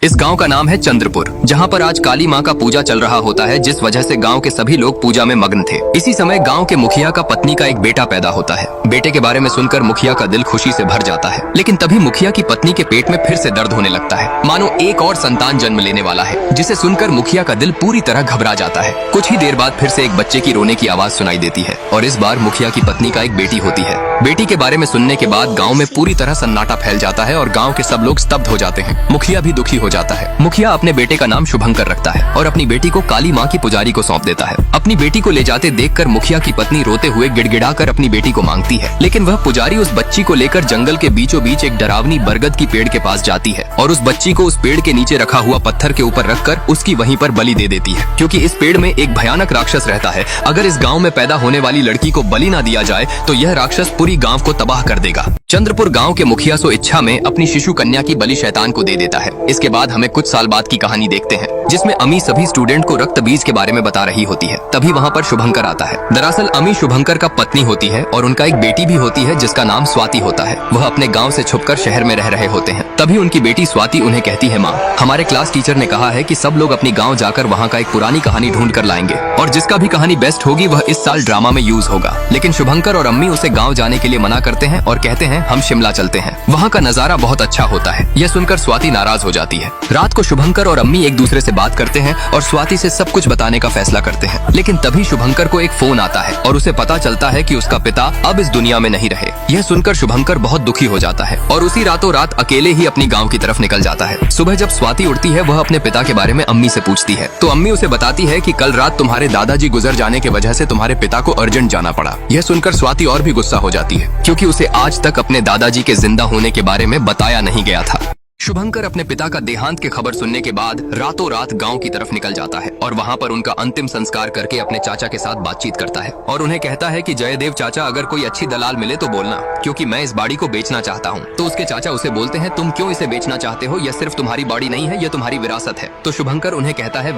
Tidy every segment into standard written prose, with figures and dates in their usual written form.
इस गांव का नाम है चंद्रपुर, जहां पर आज काली मां का पूजा चल रहा होता है, जिस वजह से गांव के सभी लोग पूजा में मग्न थे। इसी समय गांव के मुखिया का पत्नी का एक बेटा पैदा होता है। बेटे के बारे में सुनकर मुखिया का दिल खुशी से भर जाता है, लेकिन तभी मुखिया की पत्नी के पेट में फिर से दर्द होने लगता है, मानो एक और संतान जन्म लेने वाला है, जिसे सुनकर मुखिया का दिल पूरी तरह घबरा जाता है। कुछ ही देर बाद फिर से एक बच्चे की रोने की आवाज सुनाई देती है और इस बार मुखिया की पत्नी का एक बेटी होती है। बेटी के बारे में सुनने के बाद गांव में पूरी तरह सन्नाटा फैल जाता है और गांव के सब लोग स्तब्ध हो जाते हैं। मुखिया भी दुखी हो जाता है। मुखिया अपने बेटे का नाम शुभंकर रखता है और अपनी बेटी को काली मां की पुजारी को सौंप देता है। अपनी बेटी को ले जाते देखकर मुखिया की पत्नी रोते हुए गिड़गिड़ाकर अपनी बेटी को मांगती है, लेकिन वह पुजारी उस बच्ची को लेकर जंगल के बीचों बीच एक डरावनी बरगद की पेड़ के पास जाती है और उस बच्ची को उस पेड़ के नीचे रखा हुआ पत्थर के ऊपर रखकर उसकी वहीं पर बलि दे देती है, क्योंकि इस पेड़ में एक भयानक राक्षस रहता है। अगर इस गाँव में पैदा होने वाली लड़की को बलि न दिया जाए तो यह राक्षस पूरी गाँव को तबाह कर देगा। चंद्रपुर गांव के मुखिया सो इच्छा में अपनी शिशु कन्या की बलि शैतान को दे देता है। इसके बाद हमें कुछ साल बाद की कहानी देखते हैं, जिसमें अमी सभी स्टूडेंट को रक्त बीज के बारे में बता रही होती है। तभी वहां पर शुभंकर आता है। दरअसल अमी शुभंकर का पत्नी होती है और उनका एक बेटी भी होती है जिसका नाम स्वाति होता है। वह अपने गाँव से छुपकर शहर में रह रहे होते हैं। तभी उनकी बेटी स्वाति उन्हें कहती है, माँ, हमारे क्लास टीचर ने कहा है कि सब लोग अपनी गाँव जाकर वहाँ का एक पुरानी कहानी ढूंढ कर लाएंगे और जिसका भी कहानी बेस्ट होगी वह इस साल ड्रामा में यूज होगा। लेकिन शुभंकर और अम्मी उसे गाँव जाने के लिए मना करते हैं और कहते हैं, हम शिमला चलते हैं, वहाँ का नजारा बहुत अच्छा होता है। यह सुनकर स्वाति नाराज हो जाती है। रात को शुभंकर और अम्मी एक दूसरे से बात करते हैं और स्वाति से सब कुछ बताने का फैसला करते हैं। लेकिन तभी शुभंकर को एक फोन आता है और उसे पता चलता है कि उसका पिता अब इस दुनिया में नहीं रहे। यह सुनकर शुभंकर बहुत दुखी हो जाता है और उसी रातों रात अकेले ही अपनी गाँव की तरफ निकल जाता है। सुबह जब स्वाति उठती है वह अपने पिता के बारे में अम्मी से पूछती है, तो अम्मी उसे बताती है कि कल रात तुम्हारे दादाजी गुजर जाने की वजह से तुम्हारे पिता को अर्जेंट जाना पड़ा। यह सुनकर स्वाति और भी गुस्सा हो जाती है, क्योंकि उसे आज तक अपने दादाजी के जिंदा होने के बारे में बताया नहीं गया था। शुभंकर अपने पिता का देहांत की खबर सुनने के बाद रातों रात गांव की तरफ निकल जाता है और वहां पर उनका अंतिम संस्कार करके अपने चाचा के साथ बातचीत करता है और उन्हें कहता है कि जयदेव चाचा, अगर कोई अच्छी दलाल मिले तो बोलना, क्योंकि मैं इस बाड़ी को बेचना चाहता हूं। तो उसके चाचा उसे बोलते हैं, तुम क्यों इसे बेचना चाहते हो? यह सिर्फ तुम्हारी बाड़ी नहीं है, यह तुम्हारी विरासत है। तो शुभंकर उन्हें कहता है,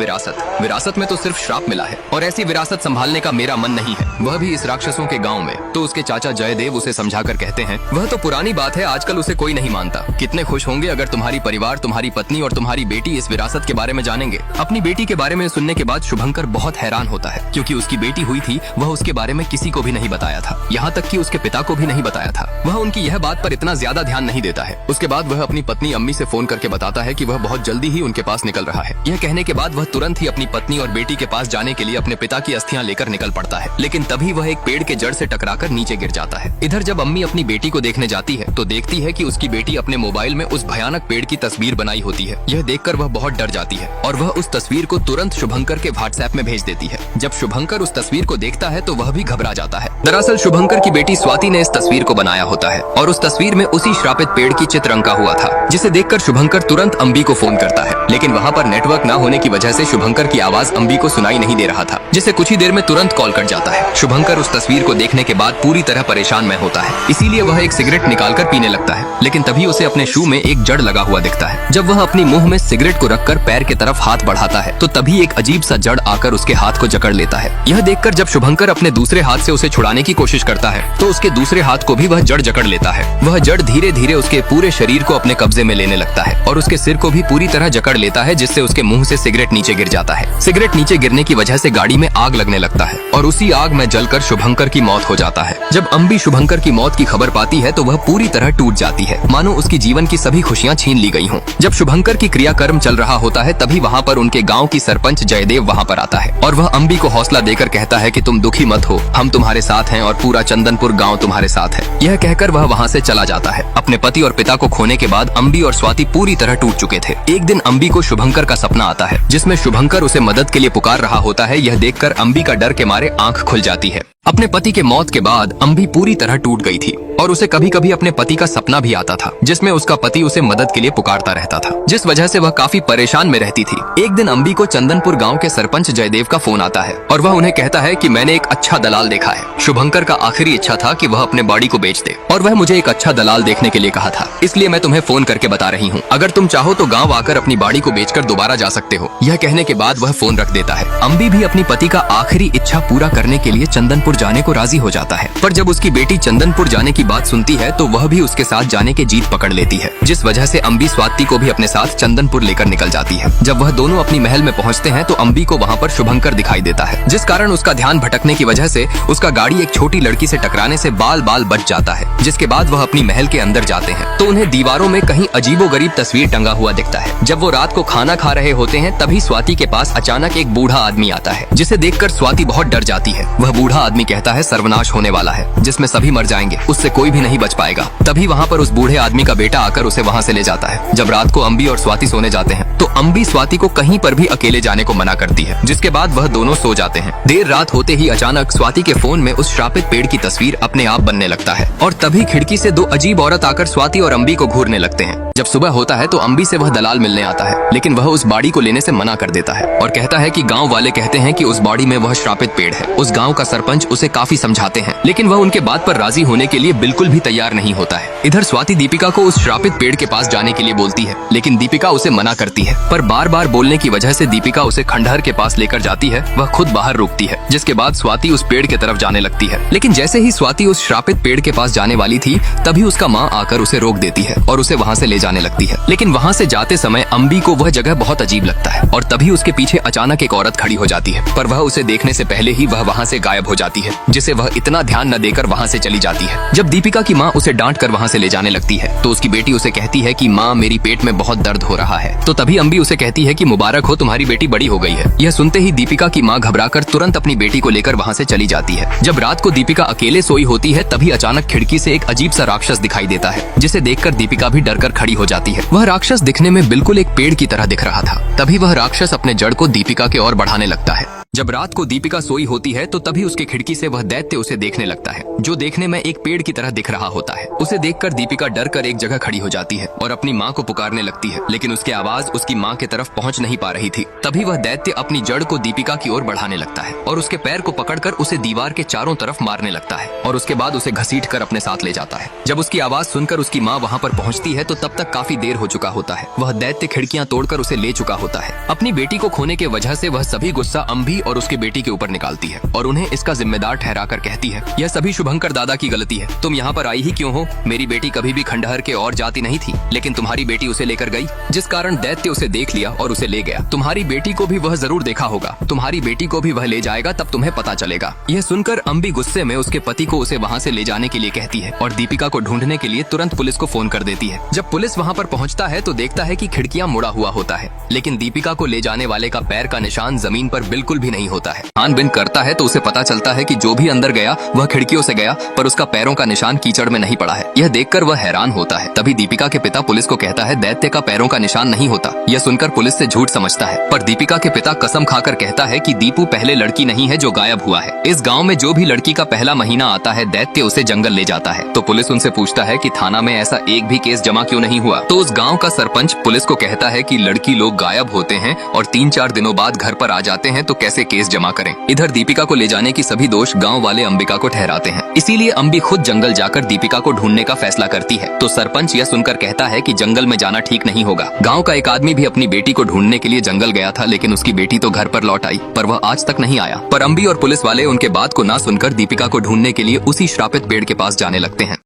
विरासत में तो सिर्फ श्राप मिला है और ऐसी विरासत संभालने का मेरा मन नहीं है, वह भी इस राक्षसों के गाँव में। तो उसके चाचा जयदेव उसे समझाकर कहते हैं, वह तो पुरानी बात है, आजकल उसे कोई नहीं मानता। कितने खुश होंगे अगर तुम्हारी परिवार, तुम्हारी पत्नी और तुम्हारी बेटी इस विरासत के बारे में जानेंगे। अपनी बेटी के बारे में सुनने के बाद शुभंकर बहुत हैरान होता है, क्योंकि उसकी बेटी हुई थी, वह उसके बारे में किसी को भी नहीं बताया था, यहाँ तक कि उसके पिता को भी नहीं बताया था। वह उनकी यह बात पर इतना ज्यादा ध्यान नहीं देता है। उसके बाद वह अपनी पत्नी अम्मी से फोन करके बताता है कि वह बहुत जल्दी ही उनके पास निकल रहा है। यह कहने के बाद वह तुरंत ही अपनी पत्नी और बेटी के पास जाने के लिए अपने पिता की अस्थियां लेकर निकल पड़ता है, लेकिन तभी वह एक पेड़ के जड़ से टकराकर नीचे गिर जाता है। इधर जब अम्मी अपनी बेटी को देखने जाती है तो देखती है कि उसकी बेटी अपने मोबाइल में उस भयानक पेड़ की तस्वीर बनाई होती है। यह देखकर वह बहुत डर जाती है और वह उस तस्वीर को तुरंत शुभंकर के व्हाट्सएप में भेज देती है। जब शुभंकर उस तस्वीर को देखता है तो वह भी घबरा जाता है। दरअसल शुभंकर की बेटी स्वाति ने इस तस्वीर को बनाया होता है और उस तस्वीर में उसी श्रापित पेड़ की चित्र अंका हुआ था, जिसे देखकर शुभंकर तुरंत अम्बी को फोन करता है, लेकिन वहाँ पर नेटवर्क न होने की वजह से शुभंकर की आवाज अम्बी को सुनाई नहीं दे रहा था, जिसे कुछ ही देर में तुरंत कॉल कट जाता है। शुभंकर उस तस्वीर को देखने के बाद पूरी तरह परेशान में होता है, इसीलिए वह एक सिगरेट निकालकर पीने लगता है, लेकिन तभी उसे अपने शू में एक जड़ लगा हुआ दिखता है। जब वह अपनी मुंह में सिगरेट को रखकर पैर की तरफ हाथ बढ़ाता है तो तभी एक अजीब सा जड़ आकर उसके हाथ को जकड़ लेता है। यह देखकर जब शुभंकर अपने दूसरे हाथ से उसे छुड़ाने की कोशिश करता है तो उसके दूसरे हाथ को भी वह जड़ जकड़ लेता है। वह जड़ धीरे धीरे उसके पूरे शरीर को अपने कब्जे में लेने लगता है और उसके सिर को भी पूरी तरह जकड़ लेता है, जिससे उसके मुंह से सिगरेट नीचे गिर जाता है। सिगरेट नीचे गिरने की वजह से गाड़ी में आग लगने लगता है और उसी आग में जलकर शुभंकर की मौत हो जाता है। जब अम्बी शुभंकर की मौत की खबर पाती है तो वह पूरी तरह टूट जाती है, मानो उसकी जीवन की सभी खुशियाँ छीन ली गई हों। जब शुभंकर की क्रियाकर्म चल रहा होता है तभी वहाँ पर उनके गांव की सरपंच जयदेव वहाँ पर आता है और वह अम्बी को हौसला देकर कहता है कि तुम दुखी मत हो, हम तुम्हारे साथ हैं और पूरा चंदनपुर गांव तुम्हारे साथ है। यह कहकर वह वहाँ से चला जाता है। अपने पति और पिता को खोने के बाद अम्बी और स्वाति पूरी तरह टूट चुके थे। एक दिन अम्बी को शुभंकर का सपना आता है, जिसमें शुभंकर उसे मदद के लिए पुकार रहा होता है। यह देखकर अम्बी का डर के मारे आंख खुल जाती है। अपने पति के मौत के बाद अम्बी पूरी तरह टूट गई थी और उसे कभी कभी अपने पति का सपना भी आता था, जिसमें उसका पति उसे मदद के लिए पुकारता रहता था, जिस वजह से वह काफी परेशान में रहती थी। एक दिन अम्बी को चंदनपुर गांव के सरपंच जयदेव का फोन आता है और वह उन्हें कहता है कि मैंने एक अच्छा दलाल देखा है। शुभंकर का आखिरी इच्छा था कि वह अपने बाड़ी को बेच दे और वह मुझे एक अच्छा दलाल देखने के लिए कहा था, इसलिए मैं तुम्हें फोन करके बता रही हूँ। अगर तुम चाहो तो गाँव आकर अपनी बाड़ी को बेचकर दोबारा जा सकते हो। यह कहने के बाद वह फोन रख देता है। अम्बी भी अपनी पति का आखिरी इच्छा पूरा करने के लिए चंदनपुर जाने को राजी हो जाता है। पर जब उसकी बेटी चंदनपुर जाने की बात सुनती है तो वह भी उसके साथ जाने के जीत पकड़ लेती है, जिस वजह से अम्बी स्वाति को भी अपने साथ चंदनपुर लेकर निकल जाती है। जब वह दोनों अपनी महल में पहुंचते हैं तो अम्बी को वहाँ पर शुभंकर दिखाई देता है, जिस कारण उसका ध्यान भटकने की वजह से उसका गाड़ी एक छोटी लड़की से टकराने से बाल बाल बच जाता है। जिसके बाद वह अपनी महल के अंदर जाते हैं तो उन्हें दीवारों में कहीं अजीबोगरीब तस्वीर टंगा हुआ दिखता है। जब वो रात को खाना खा रहे होते हैं तभी स्वाति के पास अचानक एक बूढ़ा आदमी आता है, जिसे देखकर स्वाति बहुत डर जाती है। वह बूढ़ा आदमी कहता है सर्वनाश होने वाला है, जिसमें सभी मर जाएंगे, उससे कोई भी नहीं बच पाएगा। तभी वहाँ पर उस बूढ़े आदमी का बेटा आकर उसे वहाँ से ले जाता है। जब रात को अम्बी और स्वाति सोने जाते हैं तो अम्बी स्वाति को कहीं पर भी अकेले जाने को मना करती है, जिसके बाद वह दोनों सो जाते हैं। देर रात होते ही अचानक स्वाति के फोन में उस श्रापित पेड़ की तस्वीर अपने आप बनने लगता है और तभी खिड़की से दो अजीब औरत आकर स्वाति और अम्बी को घूरने लगते हैं। जब सुबह होता है तो अम्बी से वह दलाल मिलने आता है, लेकिन वह उस बाड़ी को लेने से मना कर देता है और कहता है कि गांव वाले कहते हैं कि उस बाड़ी में वह श्रापित पेड़ है। उस गांव का सरपंच उसे काफी समझाते हैं, लेकिन वह उनके बात पर राजी होने के लिए बिल्कुल भी तैयार नहीं होता है। इधर स्वाति दीपिका को उस श्रापित पेड़ के पास जाने के लिए बोलती है, लेकिन दीपिका उसे मना करती है। पर बार बार बोलने की वजह से दीपिका उसे खंडहर के पास लेकर जाती है। वह खुद बाहर रुकती है, जिसके बाद स्वाति उस पेड़ की तरफ जाने लगती है। लेकिन जैसे ही स्वाति उस श्रापित पेड़ के पास जाने वाली थी तभी उसका माँ आकर उसे रोक देती है और उसे वहाँ से ले जाने लगती है। लेकिन वहाँ से जाते समय अम्बी को वह जगह बहुत अजीब लगता है और तभी उसके पीछे अचानक एक औरत खड़ी हो जाती है, पर वह उसे देखने से पहले ही वह वहाँ से गायब हो जाती है, जिसे वह इतना ध्यान न देकर वहाँ से चली जाती है। जब दीपिका की माँ उसे डांट कर वहाँ से ले जाने लगती है तो उसकी बेटी उसे कहती है कि माँ मेरी पेट में बहुत दर्द हो रहा है। तो तभी अम्बी उसे कहती है कि मुबारक हो, तुम्हारी बेटी बड़ी हो गई है। यह सुनते ही दीपिका की माँ घबराकर तुरंत अपनी बेटी को लेकर वहाँ से चली जाती है। जब रात को दीपिका अकेले सोई होती है तभी अचानक खिड़की से एक अजीब सा राक्षस दिखाई देता है, जिसे देखकर दीपिका भी डरकर खड़ी हो जाती है। वह राक्षस दिखने में बिल्कुल एक पेड़ की तरह दिख रहा था। तभी वह राक्षस अपने जड़ को दीपिका के ओर बढ़ाने लगता है। जब रात को दीपिका सोई होती है तो तभी उसके खिड़की से वह दैत्य उसे देखने लगता है, जो देखने में एक पेड़ की तरह दिख रहा होता है। उसे देखकर दीपिका डर कर एक जगह खड़ी हो जाती है और अपनी माँ को पुकारने लगती है, लेकिन उसकी आवाज उसकी माँ की तरफ पहुँच नहीं पा रही थी। तभी वह दैत्य अपनी जड़ को दीपिका की ओर बढ़ाने लगता है और उसके पैर को पकड़कर उसे दीवार के चारों तरफ मारने लगता है और उसके बाद उसे घसीट कर अपने साथ ले जाता है। जब उसकी आवाज सुनकर उसकी माँ वहाँ पर पहुँचती है तो तब तक काफी देर हो चुका होता है। वह दैत्य खिड़कियाँ तोड़कर उसे ले चुका होता है। अपनी बेटी को खोने के वजह से वह सभी गुस्सा अम्बी और उसकी बेटी के ऊपर निकालती है और उन्हें इसका जिम्मेदार ठहराकर कहती है, यह सभी शुभंकर दादा की गलती है। तुम यहाँ पर आई ही क्यों हो? मेरी बेटी कभी भी खंडहर के और जाती नहीं थी, लेकिन तुम्हारी बेटी उसे लेकर गई, जिस कारण दैत्य उसे देख लिया और उसे ले गया। तुम्हारी बेटी को भी वह जरूर देखा होगा, तुम्हारी बेटी को भी वह ले जाएगा, तब तुम्हें पता चलेगा। यह सुनकर अम्बी गुस्से में उसके पति को उसे वहाँ से ले जाने के लिए कहती है और दीपिका को ढूंढने के लिए तुरंत पुलिस को फोन कर देती है। जब पुलिस वहाँ पर पहुँचता है तो देखता है कि खिड़कियाँ मुड़ा हुआ होता है, लेकिन दीपिका को ले जाने वाले का पैर का निशान जमीन पर बिल्कुल भी नहीं होता है। छानबीन करता है तो उसे पता चलता है कि जो भी अंदर गया वह खिड़कियों से गया, पर उसका पैरों का निशान कीचड़ में नहीं पड़ा है। यह देखकर वह हैरान होता है। तभी दीपिका के पिता पुलिस को कहता है दैत्य का पैरों का निशान नहीं होता। यह सुनकर पुलिस से झूठ समझता है, पर दीपिका के पिता कसम खाकर कहता है कि दीपू पहले लड़की नहीं है जो गायब हुआ है। इस गाँव में जो भी लड़की का पहला महीना आता है दैत्य उसे जंगल ले जाता है। तो पुलिस उनसे पूछता है कि थाना में ऐसा एक भी केस जमा क्यों नहीं हुआ। तो उस गाँव का सरपंच पुलिस को कहता है कि लड़की लोग गायब होते हैं और 3-4 दिनों बाद घर पर आ जाते हैं, तो कैसे केस जमा करें। इधर दीपिका को ले जाने की सभी दोष गांव वाले अंबिका को ठहराते हैं, इसीलिए अम्बी खुद जंगल जाकर दीपिका को ढूंढने का फैसला करती है। तो सरपंच यह सुनकर कहता है कि जंगल में जाना ठीक नहीं होगा। गांव का एक आदमी भी अपनी बेटी को ढूंढने के लिए जंगल गया था, लेकिन उसकी बेटी तो घर पर लौट आई, पर वह आज तक नहीं आया। पर अम्बी और पुलिस वाले उनके बात को ना सुनकर दीपिका को ढूंढने के लिए उसी श्रापित पेड़ के पास जाने लगते हैं।